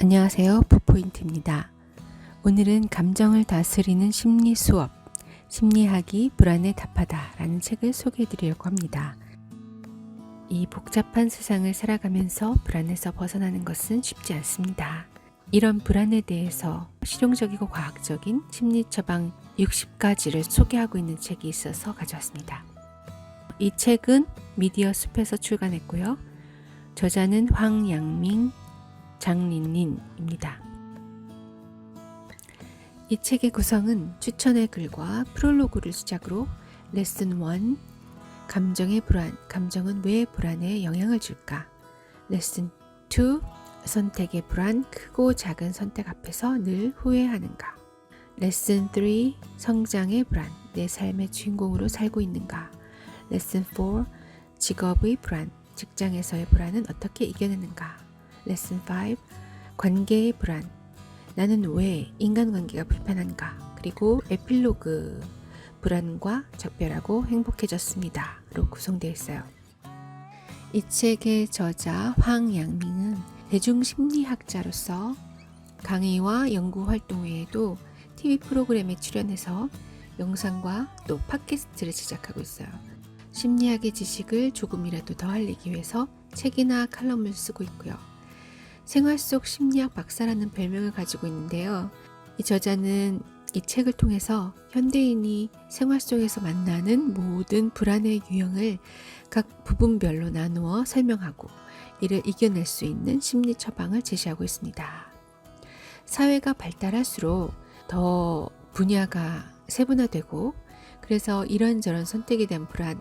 안녕하세요. 포포인트입니다. 오늘은 감정을 다스리는 심리 수업, 심리학이 불안에 답하다 라는 책을 소개해 드리려고 합니다. 이 복잡한 세상을 살아가면서 불안에서 벗어나는 것은 쉽지 않습니다. 이런 불안에 대해서 실용적이고 과학적인 심리 처방 60가지를 소개하고 있는 책이 있어서 가져왔습니다. 이 책은 미디어 숲에서 출간했고요. 저자는 황양민, 장린린입니다. 이 책의 구성은 추천의 글과 프롤로그를 시작으로 레슨 1, 감정의 불안, 감정은 왜 불안에 영향을 줄까? 레슨 2, 선택의 불안, 크고 작은 선택 앞에서 늘 후회하는가? 레슨 3, 성장의 불안, 내 삶의 주인공으로 살고 있는가? 레슨 4, 직업의 불안, 직장에서의 불안은 어떻게 이겨내는가? 레슨 5, 관계의 불안, 나는 왜 인간관계가 불편한가? 그리고 에필로그, 불안과 작별하고 행복해졌습니다 로 구성되어 있어요. 이 책의 저자 황양민은 대중심리학자로서 강의와 연구활동 외에도 TV 프로그램에 출연해서 영상과 또 팟캐스트를 제작하고 있어요. 심리학의 지식을 조금이라도 더 알리기 위해서 책이나 칼럼을 쓰고 있고요. 생활 속 심리학 박사라는 별명을 가지고 있는데요. 이 저자는 이 책을 통해서 현대인이 생활 속에서 만나는 모든 불안의 유형을 각 부분별로 나누어 설명하고 이를 이겨낼 수 있는 심리 처방을 제시하고 있습니다. 사회가 발달할수록 더 분야가 세분화되고 그래서 이런저런 선택에 대한 불안,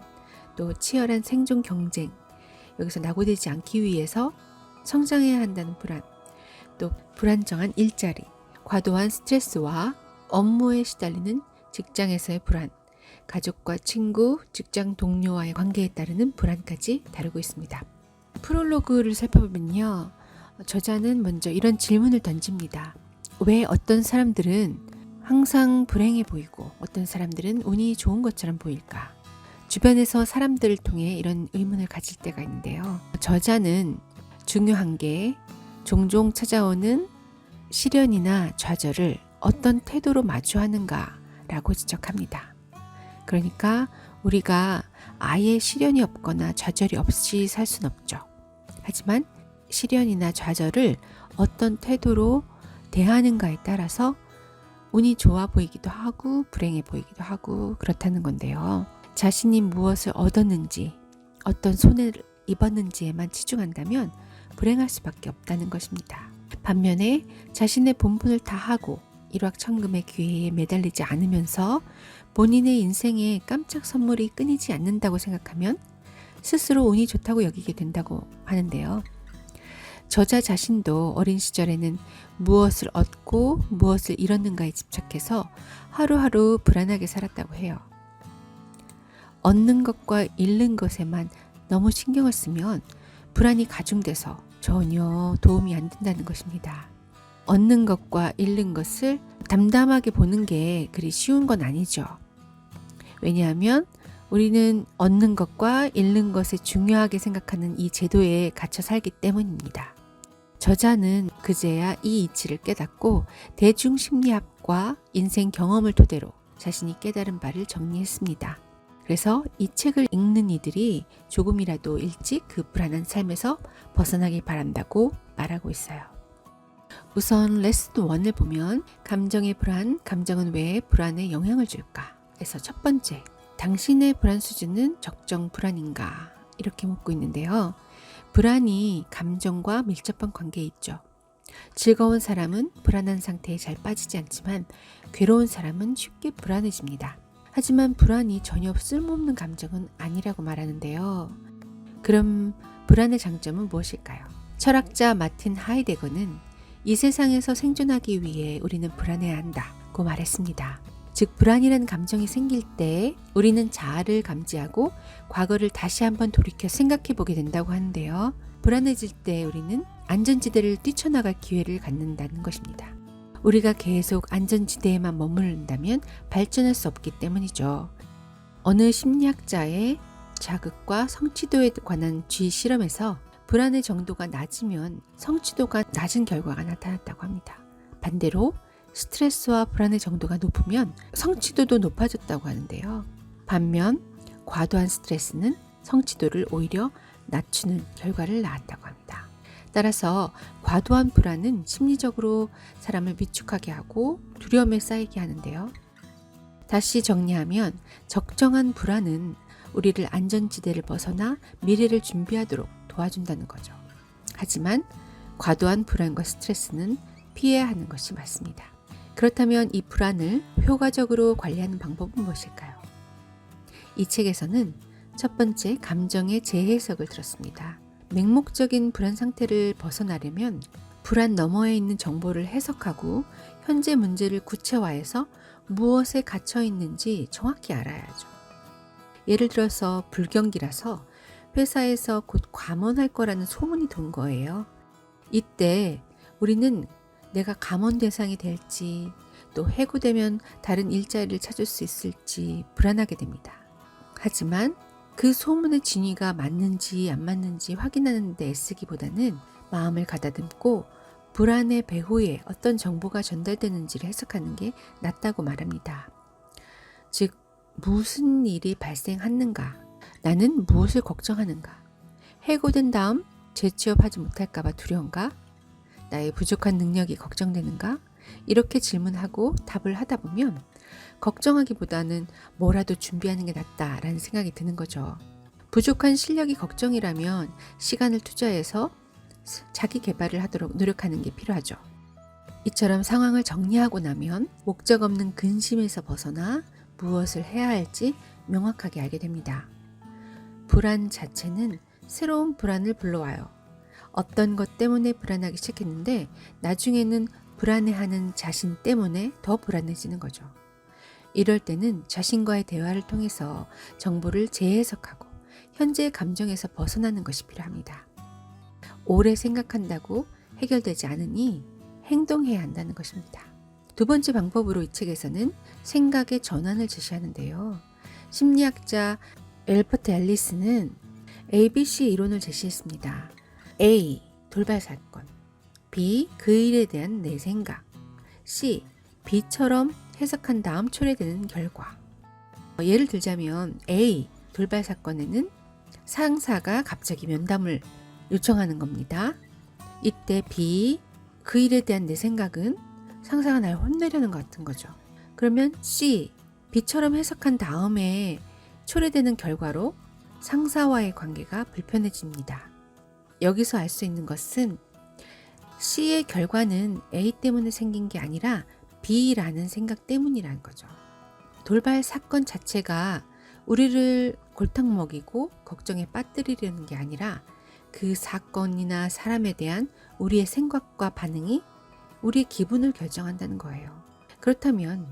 또 치열한 생존 경쟁, 여기서 낙오되지 않기 위해서 성장해야 한다는 불안, 또 불안정한 일자리, 과도한 스트레스와 업무에 시달리는 직장에서의 불안, 가족과 친구, 직장 동료와의 관계에 따르는 불안까지 다루고 있습니다. 프롤로그를 살펴보면요. 저자는 먼저 이런 질문을 던집니다. 왜 어떤 사람들은 항상 불행해 보이고 어떤 사람들은 운이 좋은 것처럼 보일까? 주변에서 사람들을 통해 이런 의문을 가질 때가 있는데요. 저자는 중요한 게 종종 찾아오는 시련이나 좌절을 어떤 태도로 마주하는가라고 지적합니다. 그러니까 우리가 아예 시련이 없거나 좌절이 없이 살 수는 없죠. 하지만 시련이나 좌절을 어떤 태도로 대하는가에 따라서 운이 좋아 보이기도 하고 불행해 보이기도 하고 그렇다는 건데요. 자신이 무엇을 얻었는지, 어떤 손해를 입었는지에만 치중한다면 불행할 수밖에 없다는 것입니다. 반면에 자신의 본분을 다하고 일확천금의 기회에 매달리지 않으면서 본인의 인생에 깜짝 선물이 끊이지 않는다고 생각하면 스스로 운이 좋다고 여기게 된다고 하는데요. 저자 자신도 어린 시절에는 무엇을 얻고 무엇을 잃었는가에 집착해서 하루하루 불안하게 살았다고 해요. 얻는 것과 잃는 것에만 너무 신경을 쓰면 불안이 가중돼서 전혀 도움이 안 된다는 것입니다. 얻는 것과 잃는 것을 담담하게 보는 게 그리 쉬운 건 아니죠. 왜냐하면 우리는 얻는 것과 잃는 것을 중요하게 생각하는 이 제도에 갇혀 살기 때문입니다. 저자는 그제야 이 이치를 깨닫고 대중심리학과 인생 경험을 토대로 자신이 깨달은 바를 정리했습니다. 그래서 이 책을 읽는 이들이 조금이라도 일찍 그 불안한 삶에서 벗어나길 바란다고 말하고 있어요. 우선 레슨 1을 보면 감정의 불안, 감정은 왜 불안에 영향을 줄까? 에서 첫 번째, 당신의 불안 수준은 적정 불안인가? 이렇게 묻고 있는데요. 불안이 감정과 밀접한 관계에 있죠. 즐거운 사람은 불안한 상태에 잘 빠지지 않지만 괴로운 사람은 쉽게 불안해집니다. 하지만 불안이 전혀 쓸모없는 감정은 아니라고 말하는데요. 그럼 불안의 장점은 무엇일까요? 철학자 마틴 하이데거는 이 세상에서 생존하기 위해 우리는 불안해야 한다고 말했습니다. 즉 불안이라는 감정이 생길 때 우리는 자아를 감지하고 과거를 다시 한번 돌이켜 생각해 보게 된다고 하는데요. 불안해질 때 우리는 안전지대를 뛰쳐나갈 기회를 갖는다는 것입니다. 우리가 계속 안전지대에만 머무른다면 발전할 수 없기 때문이죠. 어느 심리학자의 자극과 성취도에 관한 쥐 실험에서 불안의 정도가 낮으면 성취도가 낮은 결과가 나타났다고 합니다. 반대로 스트레스와 불안의 정도가 높으면 성취도도 높아졌다고 하는데요. 반면 과도한 스트레스는 성취도를 오히려 낮추는 결과를 낳았다고 합니다. 따라서 과도한 불안은 심리적으로 사람을 위축하게 하고 두려움에 쌓이게 하는데요. 다시 정리하면 적정한 불안은 우리를 안전지대를 벗어나 미래를 준비하도록 도와준다는 거죠. 하지만 과도한 불안과 스트레스는 피해야 하는 것이 맞습니다. 그렇다면 이 불안을 효과적으로 관리하는 방법은 무엇일까요? 이 책에서는 첫 번째 감정의 재해석을 들었습니다. 맹목적인 불안 상태를 벗어나려면 불안 너머에 있는 정보를 해석하고 현재 문제를 구체화해서 무엇에 갇혀 있는지 정확히 알아야죠. 예를 들어서 불경기라서 회사에서 곧 감원할 거라는 소문이 돈 거예요. 이때 우리는 내가 감원 대상이 될지 또 해고되면 다른 일자리를 찾을 수 있을지 불안하게 됩니다. 하지만 그 소문의 진위가 맞는지 안 맞는지 확인하는 데 애쓰기보다는 마음을 가다듬고 불안의 배후에 어떤 정보가 전달되는지를 해석하는 게 낫다고 말합니다. 즉, 무슨 일이 발생하는가? 나는 무엇을 걱정하는가? 해고된 다음 재취업하지 못할까봐 두려운가? 나의 부족한 능력이 걱정되는가? 이렇게 질문하고 답을 하다 보면 걱정하기보다는 뭐라도 준비하는 게 낫다라는 생각이 드는 거죠. 부족한 실력이 걱정이라면 시간을 투자해서 자기 개발을 하도록 노력하는 게 필요하죠. 이처럼 상황을 정리하고 나면 목적 없는 근심에서 벗어나 무엇을 해야 할지 명확하게 알게 됩니다. 불안 자체는 새로운 불안을 불러와요. 어떤 것 때문에 불안하기 시작했는데 나중에는 불안해하는 자신 때문에 더 불안해지는 거죠. 이럴 때는 자신과의 대화를 통해서 정보를 재해석하고 현재의 감정에서 벗어나는 것이 필요합니다. 오래 생각한다고 해결되지 않으니 행동해야 한다는 것입니다. 두 번째 방법으로 이 책에서는 생각의 전환을 제시하는데요. 심리학자 앨버트 앨리스는 ABC 이론을 제시했습니다. A. 돌발 사건, B. 그 일에 대한 내 생각, C. B처럼 해석한 다음 초래되는 결과. 예를 들자면 A. 돌발 사건에는 상사가 갑자기 면담을 요청하는 겁니다. 이때 B. 그 일에 대한 내 생각은 상사가 날 혼내려는 것 같은 거죠. 그러면 C. B처럼 해석한 다음에 초래되는 결과로 상사와의 관계가 불편해집니다. 여기서 알 수 있는 것은 C의 결과는 A 때문에 생긴 게 아니라 B라는 생각 때문이라는 거죠. 돌발 사건 자체가 우리를 골탕 먹이고 걱정에 빠뜨리려는 게 아니라 그 사건이나 사람에 대한 우리의 생각과 반응이 우리의 기분을 결정한다는 거예요. 그렇다면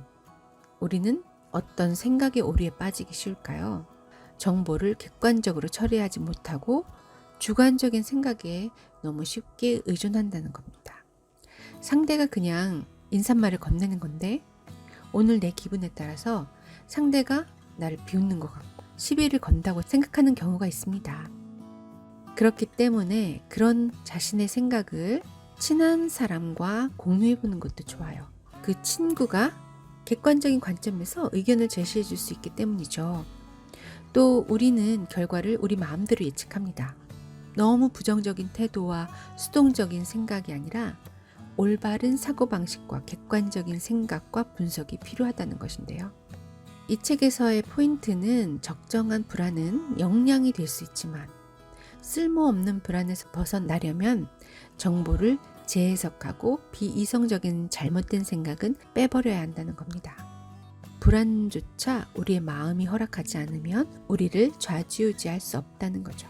우리는 어떤 생각의 오류에 빠지기 쉬울까요? 정보를 객관적으로 처리하지 못하고 주관적인 생각에 너무 쉽게 의존한다는 겁니다. 상대가 그냥 인사말을 건네는 건데 오늘 내 기분에 따라서 상대가 나를 비웃는 것 같고 시비를 건다고 생각하는 경우가 있습니다. 그렇기 때문에 그런 자신의 생각을 친한 사람과 공유해보는 것도 좋아요. 그 친구가 객관적인 관점에서 의견을 제시해 줄 수 있기 때문이죠. 또 우리는 결과를 우리 마음대로 예측합니다. 너무 부정적인 태도와 수동적인 생각이 아니라 올바른 사고방식과 객관적인 생각과 분석이 필요하다는 것인데요. 이 책에서의 포인트는 적정한 불안은 역량이 될 수 있지만 쓸모없는 불안에서 벗어나려면 정보를 재해석하고 비이성적인 잘못된 생각은 빼버려야 한다는 겁니다. 불안조차 우리의 마음이 허락하지 않으면 우리를 좌지우지할 수 없다는 거죠.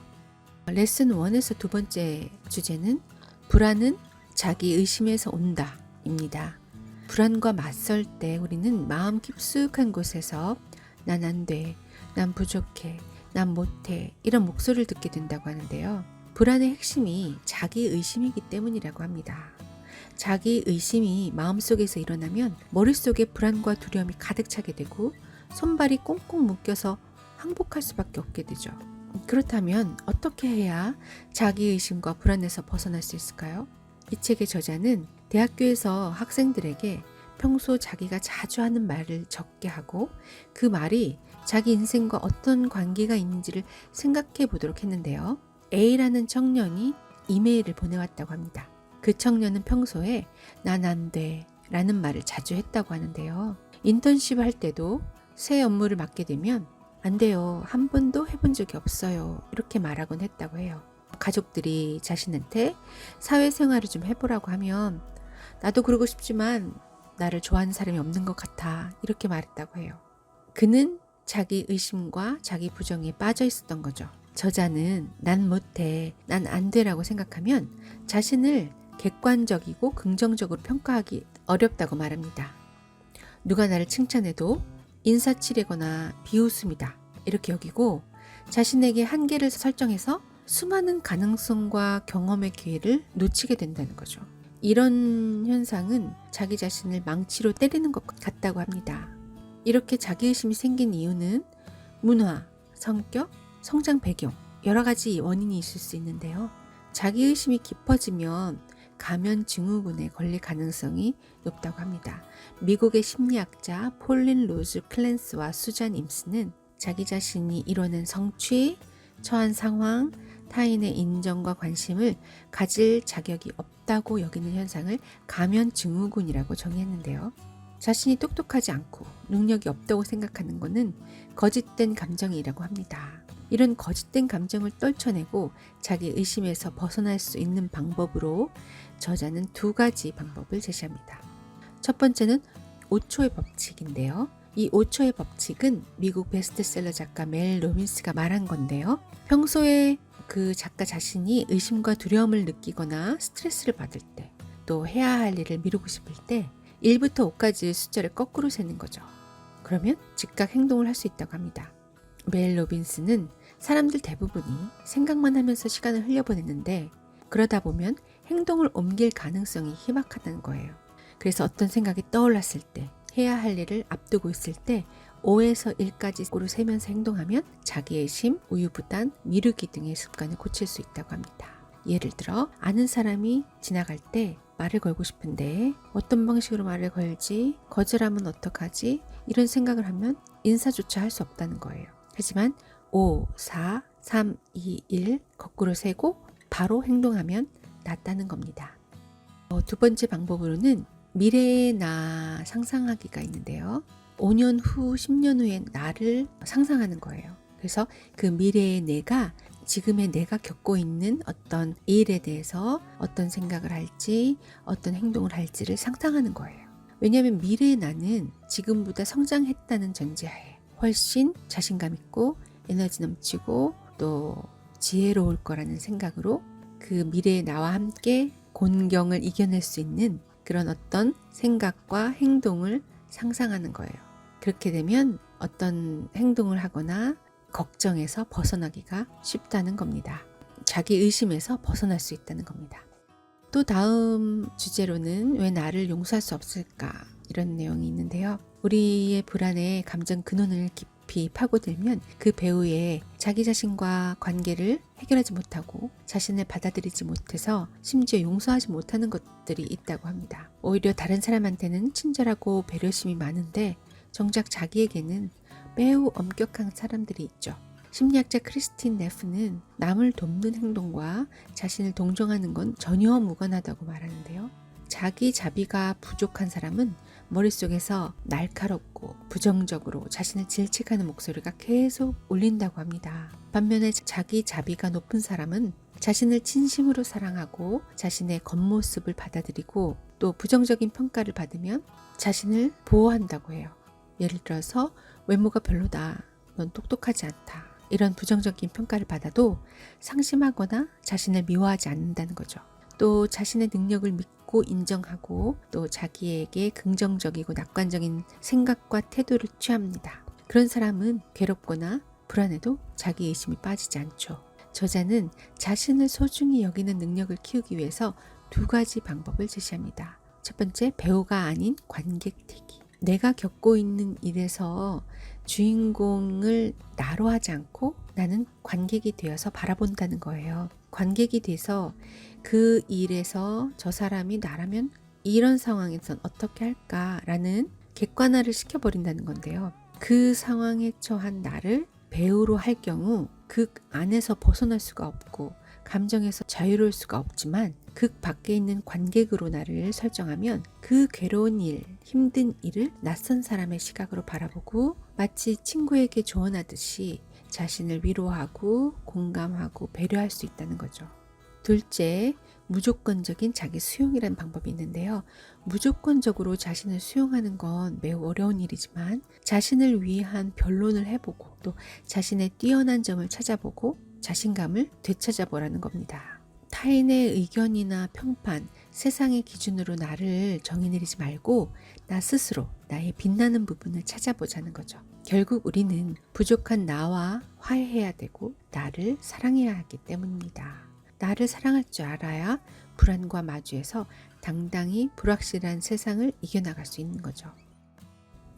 레슨 1에서 두 번째 주제는 불안은 자기 의심에서 온다 입니다. 불안과 맞설 때 우리는 마음 깊숙한 곳에서 난 안 돼, 난 부족해, 난 못해 이런 목소리를 듣게 된다고 하는데요. 불안의 핵심이 자기 의심이기 때문이라고 합니다. 자기 의심이 마음속에서 일어나면 머릿속에 불안과 두려움이 가득 차게 되고 손발이 꽁꽁 묶여서 항복할 수밖에 없게 되죠. 그렇다면 어떻게 해야 자기의심과 불안에서 벗어날 수 있을까요? 이 책의 저자는 대학교에서 학생들에게 평소 자기가 자주 하는 말을 적게 하고 그 말이 자기 인생과 어떤 관계가 있는지를 생각해 보도록 했는데요. A라는 청년이 이메일을 보내왔다고 합니다. 그 청년은 평소에 난 안 돼 라는 말을 자주 했다고 하는데요. 인턴십 할 때도 새 업무를 맡게 되면 안 돼요. 한 번도 해본 적이 없어요. 이렇게 말하곤 했다고 해요. 가족들이 자신한테 사회생활을 좀 해보라고 하면 나도 그러고 싶지만 나를 좋아하는 사람이 없는 것 같아. 이렇게 말했다고 해요. 그는 자기 의심과 자기 부정에 빠져 있었던 거죠. 저자는 난 못해, 난 안 돼라고 생각하면 자신을 객관적이고 긍정적으로 평가하기 어렵다고 말합니다. 누가 나를 칭찬해도 인사치레거나 비웃음이다 이렇게 여기고 자신에게 한계를 설정해서 수많은 가능성과 경험의 기회를 놓치게 된다는 거죠. 이런 현상은 자기 자신을 망치로 때리는 것 같다고 합니다. 이렇게 자기의심이 생긴 이유는 문화, 성격, 성장 배경 여러 가지 원인이 있을 수 있는데요. 자기의심이 깊어지면 가면 증후군에 걸릴 가능성이 높다고 합니다. 미국의 심리학자 폴린 로즈 클랜스와 수잔 임스는 자기 자신이 이뤄낸 성취, 처한 상황, 타인의 인정과 관심을 가질 자격이 없다고 여기는 현상을 가면 증후군이라고 정의했는데요. 자신이 똑똑하지 않고 능력이 없다고 생각하는 것은 거짓된 감정이라고 합니다. 이런 거짓된 감정을 떨쳐내고 자기 의심에서 벗어날 수 있는 방법으로 저자는 두 가지 방법을 제시합니다. 첫 번째는 5초의 법칙인데요. 이 5초의 법칙은 미국 베스트셀러 작가 멜 로빈스가 말한 건데요. 평소에 그 작가 자신이 의심과 두려움을 느끼거나 스트레스를 받을 때, 또 해야 할 일을 미루고 싶을 때 1부터 5까지 숫자를 거꾸로 세는 거죠. 그러면 즉각 행동을 할 수 있다고 합니다. 멜 로빈스는 사람들 대부분이 생각만 하면서 시간을 흘려보냈는데 그러다 보면 행동을 옮길 가능성이 희박하다는 거예요. 그래서 어떤 생각이 떠올랐을 때, 해야 할 일을 앞두고 있을 때 5에서 1까지 거꾸로 세면서 행동하면 자기의심, 우유부단, 미루기 등의 습관을 고칠 수 있다고 합니다. 예를 들어 아는 사람이 지나갈 때 말을 걸고 싶은데 어떤 방식으로 말을 걸지, 거절하면 어떡하지 이런 생각을 하면 인사조차 할 수 없다는 거예요. 하지만 5, 4, 3, 2, 1 거꾸로 세고 바로 행동하면 낫다는 겁니다. 두 번째 방법으로는 미래의 나 상상하기가 있는데요. 5년 후, 10년 후의 나를 상상하는 거예요. 그래서 그 미래의 내가 지금의 내가 겪고 있는 어떤 일에 대해서 어떤 생각을 할지, 어떤 행동을 할지를 상상하는 거예요. 왜냐하면 미래의 나는 지금보다 성장했다는 전제하에 훨씬 자신감 있고 에너지 넘치고 또 지혜로울 거라는 생각으로 그 미래의 나와 함께 곤경을 이겨낼 수 있는 그런 어떤 생각과 행동을 상상하는 거예요. 그렇게 되면 어떤 행동을 하거나 걱정에서 벗어나기가 쉽다는 겁니다. 자기 의심에서 벗어날 수 있다는 겁니다. 또 다음 주제로는 왜 나를 용서할 수 없을까 이런 내용이 있는데요. 우리의 불안의 감정 근원을 깊이 파고들면 그 배후에 자기 자신과 관계를 해결하지 못하고 자신을 받아들이지 못해서 심지어 용서하지 못하는 것들이 있다고 합니다. 오히려 다른 사람한테는 친절하고 배려심이 많은데 정작 자기에게는 매우 엄격한 사람들이 있죠. 심리학자 크리스틴 네프는 남을 돕는 행동과 자신을 동정하는 건 전혀 무관하다고 말하는데요. 자기 자비가 부족한 사람은 머릿속에서 날카롭고 부정적으로 자신을 질책하는 목소리가 계속 울린다고 합니다. 반면에 자기 자비가 높은 사람은 자신을 진심으로 사랑하고 자신의 겉모습을 받아들이고 또 부정적인 평가를 받으면 자신을 보호한다고 해요. 예를 들어서 외모가 별로다, 넌 똑똑하지 않다 이런 부정적인 평가를 받아도 상심하거나 자신을 미워하지 않는다는 거죠. 또 자신의 능력을 믿고 인정하고 또 자기에게 긍정적이고 낙관적인 생각과 태도를 취합니다. 그런 사람은 괴롭거나 불안해도 자기 의심이 빠지지 않죠. 저자는 자신을 소중히 여기는 능력을 키우기 위해서 두 가지 방법을 제시합니다. 첫 번째, 배우가 아닌 관객되기. 내가 겪고 있는 일에서 주인공을 나로 하지 않고 나는 관객이 되어서 바라본다는 거예요. 관객이 돼서 그 일에서 저 사람이 나라면 이런 상황에선 어떻게 할까라는 객관화를 시켜버린다는 건데요. 그 상황에 처한 나를 배우로 할 경우 극 안에서 벗어날 수가 없고 감정에서 자유로울 수가 없지만 극 밖에 있는 관객으로 나를 설정하면 그 괴로운 일, 힘든 일을 낯선 사람의 시각으로 바라보고 마치 친구에게 조언하듯이 자신을 위로하고 공감하고 배려할 수 있다는 거죠. 둘째, 무조건적인 자기 수용이라는 방법이 있는데요. 무조건적으로 자신을 수용하는 건 매우 어려운 일이지만 자신을 위한 변론을 해보고 또 자신의 뛰어난 점을 찾아보고 자신감을 되찾아보라는 겁니다. 타인의 의견이나 평판, 세상의 기준으로 나를 정의 내리지 말고 나 스스로 나의 빛나는 부분을 찾아보자는 거죠. 결국 우리는 부족한 나와 화해해야 되고 나를 사랑해야 하기 때문입니다. 나를 사랑할 줄 알아야 불안과 마주해서 당당히 불확실한 세상을 이겨나갈 수 있는 거죠.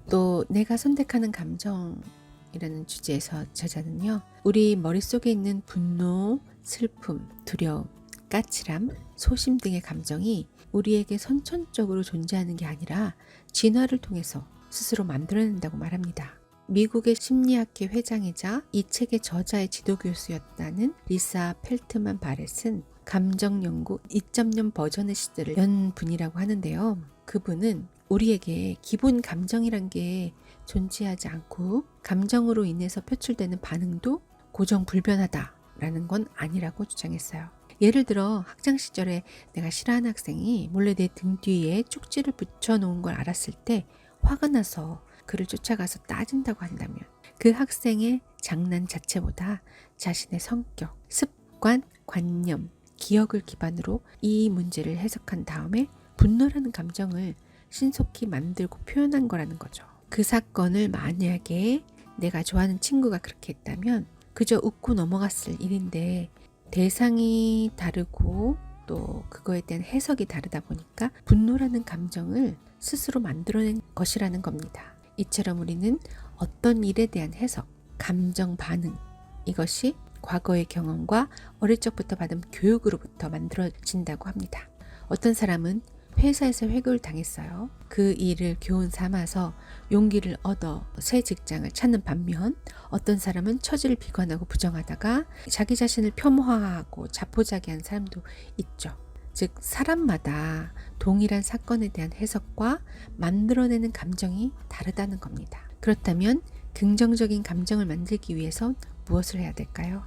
또 내가 선택하는 감정이라는 주제에서 저자는요. 우리 머릿속에 있는 분노, 슬픔, 두려움, 까칠함, 소심 등의 감정이 우리에게 선천적으로 존재하는 게 아니라 진화를 통해서 스스로 만들어낸다고 말합니다. 미국의 심리학회 회장이자 이 책의 저자의 지도교수였다는 리사 펠트만 바렛은 감정연구 2.0 버전의 시대를 연 분이라고 하는데요. 그분은 우리에게 기본 감정이란 게 존재하지 않고 감정으로 인해서 표출되는 반응도 고정불변하다라는 건 아니라고 주장했어요. 예를 들어 학창 시절에 내가 싫어하는 학생이 몰래 내 등 뒤에 쪽지를 붙여놓은 걸 알았을 때 화가 나서 그를 쫓아가서 따진다고 한다면 그 학생의 장난 자체보다 자신의 성격, 습관, 관념, 기억을 기반으로 이 문제를 해석한 다음에 분노라는 감정을 신속히 만들고 표현한 거라는 거죠. 그 사건을 만약에 내가 좋아하는 친구가 그렇게 했다면 그저 웃고 넘어갔을 일인데 대상이 다르고 또 그거에 대한 해석이 다르다 보니까 분노라는 감정을 스스로 만들어낸 것이라는 겁니다. 이처럼 우리는 어떤 일에 대한 해석, 감정 반응 이것이 과거의 경험과 어릴 적부터 받은 교육으로부터 만들어진다고 합니다. 어떤 사람은 회사에서 회고를 당했어요. 그 일을 교훈 삼아서 용기를 얻어 새 직장을 찾는 반면 어떤 사람은 처지를 비관하고 부정하다가 자기 자신을 폄하하고 자포자기한 사람도 있죠. 즉 사람마다 동일한 사건에 대한 해석과 만들어내는 감정이 다르다는 겁니다. 그렇다면 긍정적인 감정을 만들기 위해선 무엇을 해야 될까요?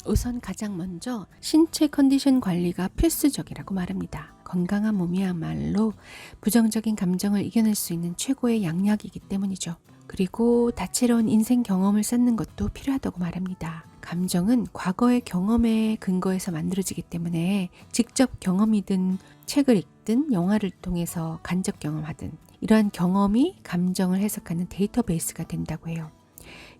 우선 가장 먼저 신체 컨디션 관리가 필수적이라고 말합니다. 건강한 몸이야말로 부정적인 감정을 이겨낼 수 있는 최고의 양약이기 때문이죠. 그리고 다채로운 인생 경험을 쌓는 것도 필요하다고 말합니다. 감정은 과거의 경험에 근거해서 만들어지기 때문에 직접 경험이든 책을 읽든 영화를 통해서 간접 경험하든 이러한 경험이 감정을 해석하는 데이터베이스가 된다고 해요.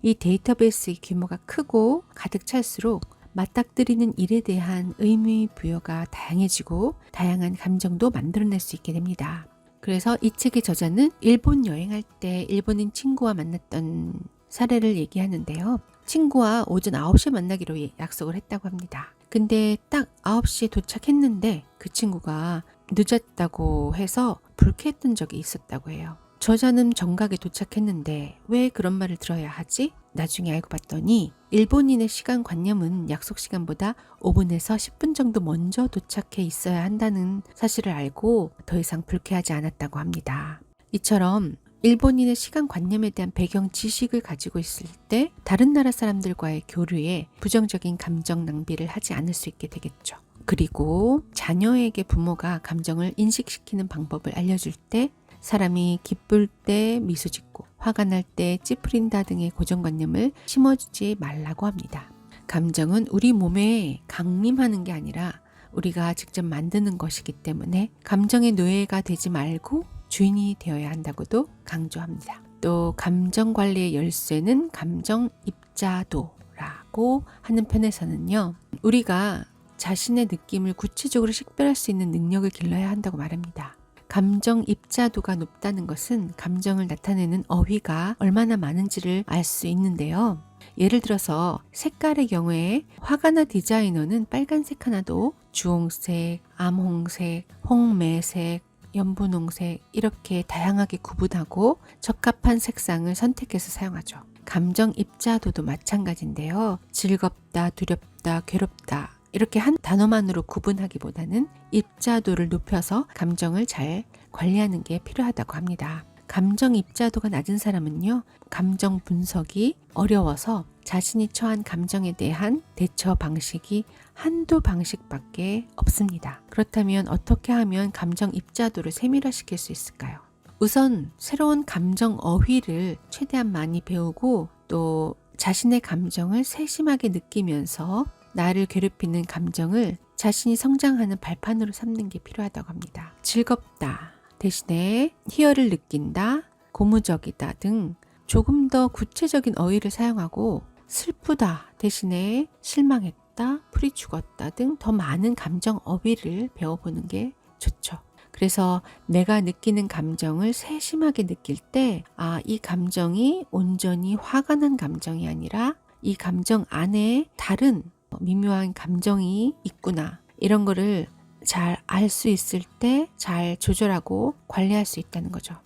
이 데이터베이스의 규모가 크고 가득 찰수록 맞닥뜨리는 일에 대한 의미 부여가 다양해지고 다양한 감정도 만들어낼 수 있게 됩니다. 그래서 이 책의 저자는 일본 여행할 때 일본인 친구와 만났던 사례를 얘기하는데요. 친구와 오전 9시에 만나기로 약속을 했다고 합니다. 근데 딱 9시에 도착했는데 그 친구가 늦었다고 해서 불쾌했던 적이 있었다고 해요. 저자는 정각에 도착했는데 왜 그런 말을 들어야 하지? 나중에 알고 봤더니 일본인의 시간관념은 약속 시간보다 5분에서 10분 정도 먼저 도착해 있어야 한다는 사실을 알고 더 이상 불쾌하지 않았다고 합니다. 이처럼 일본인의 시간관념에 대한 배경 지식을 가지고 있을 때 다른 나라 사람들과의 교류에 부정적인 감정 낭비를 하지 않을 수 있게 되겠죠. 그리고 자녀에게 부모가 감정을 인식시키는 방법을 알려줄 때 사람이 기쁠 때 미소 짓고 화가 날 때 찌푸린다 등의 고정관념을 심어주지 말라고 합니다. 감정은 우리 몸에 강림하는 게 아니라 우리가 직접 만드는 것이기 때문에 감정의 노예가 되지 말고 주인이 되어야 한다고도 강조합니다. 또 감정 관리의 열쇠는 감정 입자도라고 하는 편에서는요. 우리가 자신의 느낌을 구체적으로 식별할 수 있는 능력을 길러야 한다고 말합니다. 감정 입자도가 높다는 것은 감정을 나타내는 어휘가 얼마나 많은지를 알 수 있는데요. 예를 들어서 색깔의 경우에 화가나 디자이너는 빨간색 하나도 주홍색, 암홍색, 홍매색, 연분홍색 이렇게 다양하게 구분하고 적합한 색상을 선택해서 사용하죠. 감정 입자도도 마찬가지인데요. 즐겁다, 두렵다, 괴롭다 이렇게 한 단어만으로 구분하기보다는 입자도를 높여서 감정을 잘 관리하는 게 필요하다고 합니다. 감정 입자도가 낮은 사람은요, 감정 분석이 어려워서 자신이 처한 감정에 대한 대처 방식이 한두 방식밖에 없습니다. 그렇다면 어떻게 하면 감정 입자도를 세밀화시킬 수 있을까요? 우선 새로운 감정 어휘를 최대한 많이 배우고 또 자신의 감정을 세심하게 느끼면서 나를 괴롭히는 감정을 자신이 성장하는 발판으로 삼는 게 필요하다고 합니다. 즐겁다 대신에 희열을 느낀다, 고무적이다 등 조금 더 구체적인 어휘를 사용하고 슬프다 대신에 실망했다, 풀이 죽었다 등 더 많은 감정 어휘를 배워보는 게 좋죠. 그래서 내가 느끼는 감정을 세심하게 느낄 때, 이 감정이 온전히 화가 난 감정이 아니라 이 감정 안에 다른 미묘한 감정이 있구나. 이런 거를 잘 알 수 있을 때 잘 조절하고 관리할 수 있다는 거죠.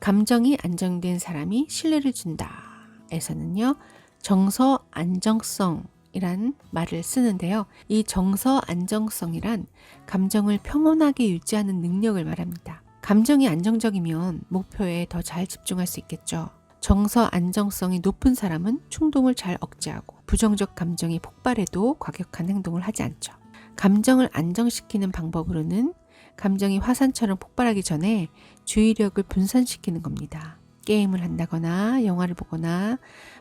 감정이 안정된 사람이 신뢰를 준다. 에서는요, 정서 안정성이란 말을 쓰는데요. 이 정서 안정성이란 감정을 평온하게 유지하는 능력을 말합니다. 감정이 안정적이면 목표에 더 잘 집중할 수 있겠죠. 정서 안정성이 높은 사람은 충동을 잘 억제하고 부정적 감정이 폭발해도 과격한 행동을 하지 않죠. 감정을 안정시키는 방법으로는 감정이 화산처럼 폭발하기 전에 주의력을 분산시키는 겁니다. 게임을 한다거나 영화를 보거나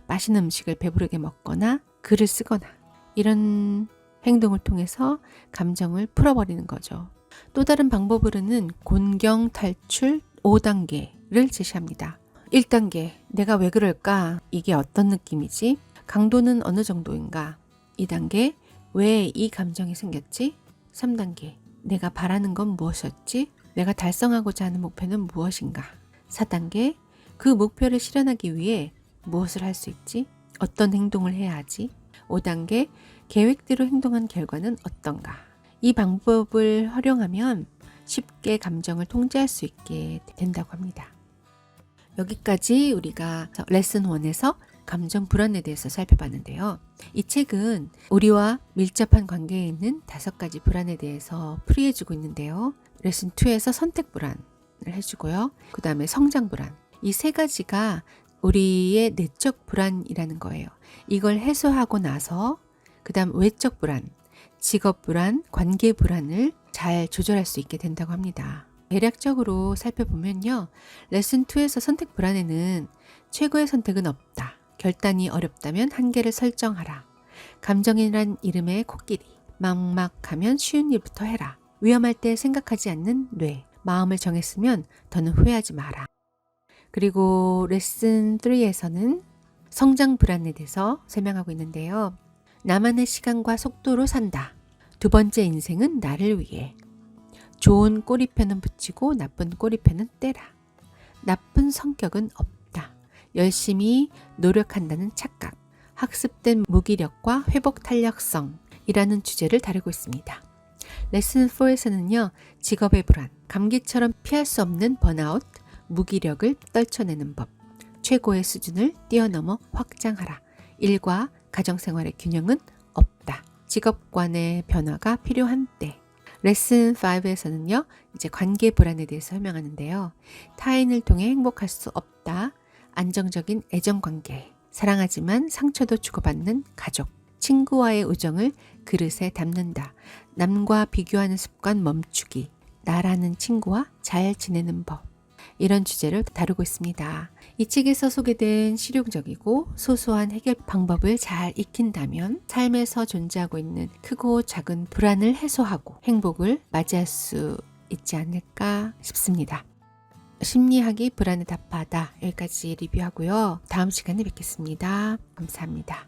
맛있는 음식을 배부르게 먹거나 글을 쓰거나 이런 행동을 통해서 감정을 풀어버리는 거죠. 또 다른 방법으로는 곤경 탈출 5단계를 제시합니다. 1단계, 내가 왜 그럴까? 이게 어떤 느낌이지? 강도는 어느 정도인가? 2단계, 왜 이 감정이 생겼지? 3단계, 내가 바라는 건 무엇이었지? 내가 달성하고자 하는 목표는 무엇인가? 4단계, 그 목표를 실현하기 위해 무엇을 할 수 있지? 어떤 행동을 해야 하지? 5단계, 계획대로 행동한 결과는 어떤가? 이 방법을 활용하면 쉽게 감정을 통제할 수 있게 된다고 합니다. 여기까지 우리가 레슨 1에서 감정 불안에 대해서 살펴봤는데요. 이 책은 우리와 밀접한 관계에 있는 5가지 불안에 대해서 풀이해주고 있는데요. 레슨 2에서 선택 불안을 해주고요. 그 다음에 성장 불안. 이 3가지가 우리의 내적 불안이라는 거예요. 이걸 해소하고 나서 그 다음 외적 불안, 직업 불안, 관계 불안을 잘 조절할 수 있게 된다고 합니다. 대략적으로 살펴보면요. 레슨 2에서 선택 불안에는 최고의 선택은 없다. 결단이 어렵다면 한계를 설정하라. 감정이란 이름의 코끼리. 막막하면 쉬운 일부터 해라. 위험할 때 생각하지 않는 뇌. 마음을 정했으면 더는 후회하지 마라. 그리고 레슨 3에서는 성장 불안에 대해서 설명하고 있는데요. 나만의 시간과 속도로 산다. 2번째 인생은 나를 위해. 좋은 꼬리표는 붙이고 나쁜 꼬리표는 떼라. 나쁜 성격은 없다. 열심히 노력한다는 착각. 학습된 무기력과 회복 탄력성이라는 주제를 다루고 있습니다. 레슨 4에서는요. 직업의 불안, 감기처럼 피할 수 없는 번아웃, 무기력을 떨쳐내는 법, 최고의 수준을 뛰어넘어 확장하라. 일과 가정생활의 균형은 없다. 직업관의 변화가 필요한 때. 레슨 5에서는요. 이제 관계 불안에 대해서 설명하는데요. 타인을 통해 행복할 수 없다. 안정적인 애정관계. 사랑하지만 상처도 주고받는 가족. 친구와의 우정을 그릇에 담는다. 남과 비교하는 습관 멈추기. 나라는 친구와 잘 지내는 법. 이런 주제를 다루고 있습니다. 이 책에서 소개된 실용적이고 소소한 해결 방법을 잘 익힌다면 삶에서 존재하고 있는 크고 작은 불안을 해소하고 행복을 맞이할 수 있지 않을까 싶습니다. 심리학이 불안에 답하다. 여기까지 리뷰하고요. 다음 시간에 뵙겠습니다. 감사합니다.